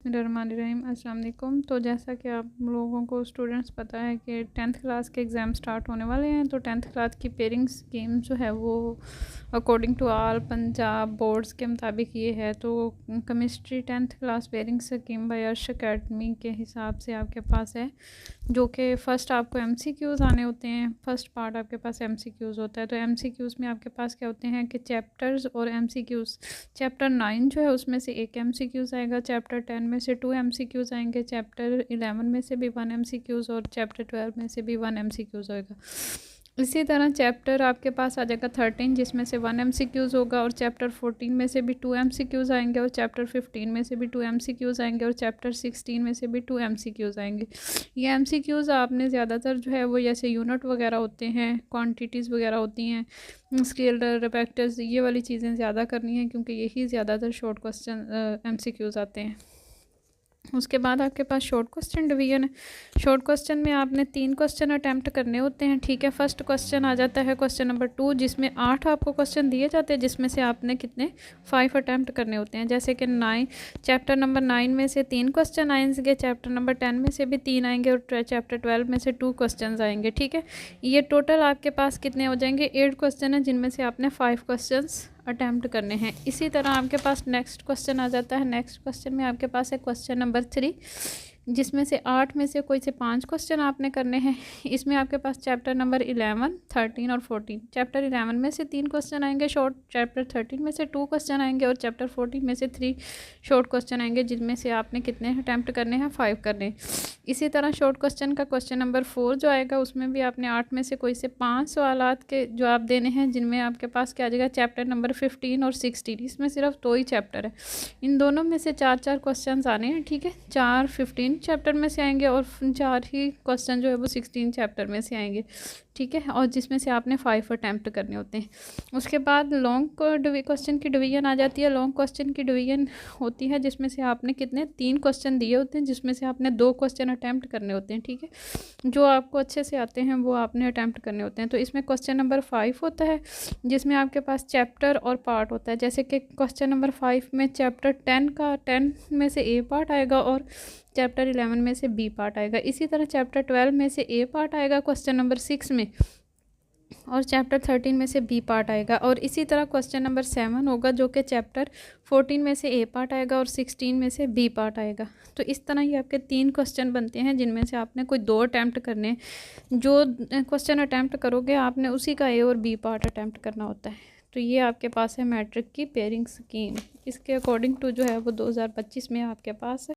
बिस्मिल्लाहिर्रहमानिर्रहीम। अस्सलाम वालेकुम। तो जैसा कि आप लोगों को स्टूडेंट्स पता है कि 10th क्लास के एग्ज़ाम स्टार्ट होने वाले हैं, तो 10th क्लास की पेयरिंग स्कीम जो है वो according to all Punjab boards के मुताबिक ये है। तो chemistry 10th class pairing scheme by Arsh academy के हिसाब से आपके पास है, जो कि फ़र्स्ट आपको MCQs आने होते हैं। फर्स्ट पार्ट आपके पास MCQs होता है। तो MCQs में आपके पास क्या होते हैं कि चैप्टर्स और MCQs। चैप्टर 9 जो है उसमें से एक MCQs आएगा, चैप्टर 10 में से 2 MCQs आएंगे, चैप्टर 11 में से भी 1 MCQs और चैप्टर 12 में से भी 1 MCQs होगा। इसी तरह चैप्टर आपके पास आ जाएगा 13, जिसमें से 1 MCQs होगा, और चैप्टर 14 में से भी 2 MCQs आएंगे, और चैप्टर 15 में से भी 2 MCQs आएंगे, और चैप्टर 16 में से भी 2 MCQs आएंगे। ये MCQs आपने ज़्यादातर जो है वो जैसे यूनिट वगैरह होते हैं, क्वांटिटीज़ वगैरह होती हैं, स्केलर रिपैक्टर्स, ये वाली चीज़ें ज़्यादा करनी है, क्योंकि यही ज़्यादातर शॉर्ट क्वेश्चन MCQs आते हैं। उसके बाद आपके पास शॉर्ट क्वेश्चन डिवीजन है। शॉर्ट क्वेश्चन में आपने 3 क्वेश्चन अटैम्प्ट करने होते हैं, ठीक है। फर्स्ट क्वेश्चन आ जाता है क्वेश्चन नंबर 2, जिसमें 8 आपको क्वेश्चन दिए जाते हैं, जिसमें से आपने कितने 5 अटैम्प्ट करने होते हैं। जैसे कि 9 चैप्टर नंबर 9 में से 3 क्वेश्चन आएंगे, चैप्टर नंबर 10 में से भी 3 आएंगे, और चैप्टर 12 में से 2 क्वेश्चन आएंगे, ठीक है। ये टोटल आपके पास कितने हो जाएंगे, 8 क्वेश्चन है, जिनमें से आपने 5 क्वेश्चन अटैम्प्ट करने हैं। इसी तरह आपके पास नेक्स्ट क्वेश्चन आ जाता है। नेक्स्ट क्वेश्चन में आपके पास है क्वेश्चन नंबर 3, जिसमें से 8 में से कोई से 5 क्वेश्चन आपने करने हैं। इसमें आपके पास चैप्टर नंबर 11, 13 और 14, चैप्टर 11 में से 3 क्वेश्चन आएंगे शॉर्ट, चैप्टर 13 में से 2 क्वेश्चन आएंगे, और चैप्टर 14 में से 3 शॉर्ट क्वेश्चन आएंगे, जिनमें से आपने कितने अटैम्प्ट करने हैं, 5 करने। इसी तरह शॉर्ट क्वेश्चन का क्वेश्चन नंबर 4 जो आएगा, उसमें भी आपने 8 में से कोई से 5 सवालात के जवाब देने हैं, जिनमें आपके पास क्या आ जाएगा, चैप्टर नंबर 15 और 16। इसमें सिर्फ 2 ही चैप्टर है, इन दोनों में से 4-4 क्वेश्चन आने हैं, ठीक है। 4 15 चैप्टर में से आएंगे, और 4 ही क्वेश्चन जो है वो 16 चैप्टर में से आएंगे, ठीक है, और जिसमें से आपने 5 अटैम्प्ट करने होते हैं। उसके बाद लॉन्ग क्वेश्चन की डिवीजन आ जाती है। लॉन्ग क्वेश्चन की डिवीजन होती है, जिसमें से आपने कितने 3 क्वेश्चन दिए होते हैं, जिसमें से आपने 2 क्वेश्चन अटैम्प्ट करने होते हैं, ठीक है। जो आपको अच्छे से आते हैं वो आपने अटैम्प्ट करने होते हैं। तो इसमें क्वेश्चन नंबर 5 होता है, जिसमें आपके पास चैप्टर और पार्ट होता है। जैसे कि क्वेश्चन नंबर 5 में चैप्टर 10 में से A पार्ट आएगा, और चैप्टर 11 में से B पार्ट आएगा। इसी तरह चैप्टर 12 में से A पार्ट आएगा क्वेश्चन नंबर 6 में, और चैप्टर 13 में से B पार्ट आएगा। और इसी तरह क्वेश्चन नंबर 7 होगा, जो कि चैप्टर 14 में से A पार्ट आएगा, और 16 में से B पार्ट आएगा। तो इस तरह ये आपके 3 क्वेश्चन बनते हैं, जिनमें से आपने कोई 2 अटैम्प्ट करने। जो क्वेश्चन अटैम्प्ट करोगे आपने उसी का A और B पार्ट अटैम्प्ट करना होता है। तो ये आपके पास है मैट्रिक की पेयरिंग स्कीम। इसके अकॉर्डिंग टू जो है वो 2025 में आपके पास है।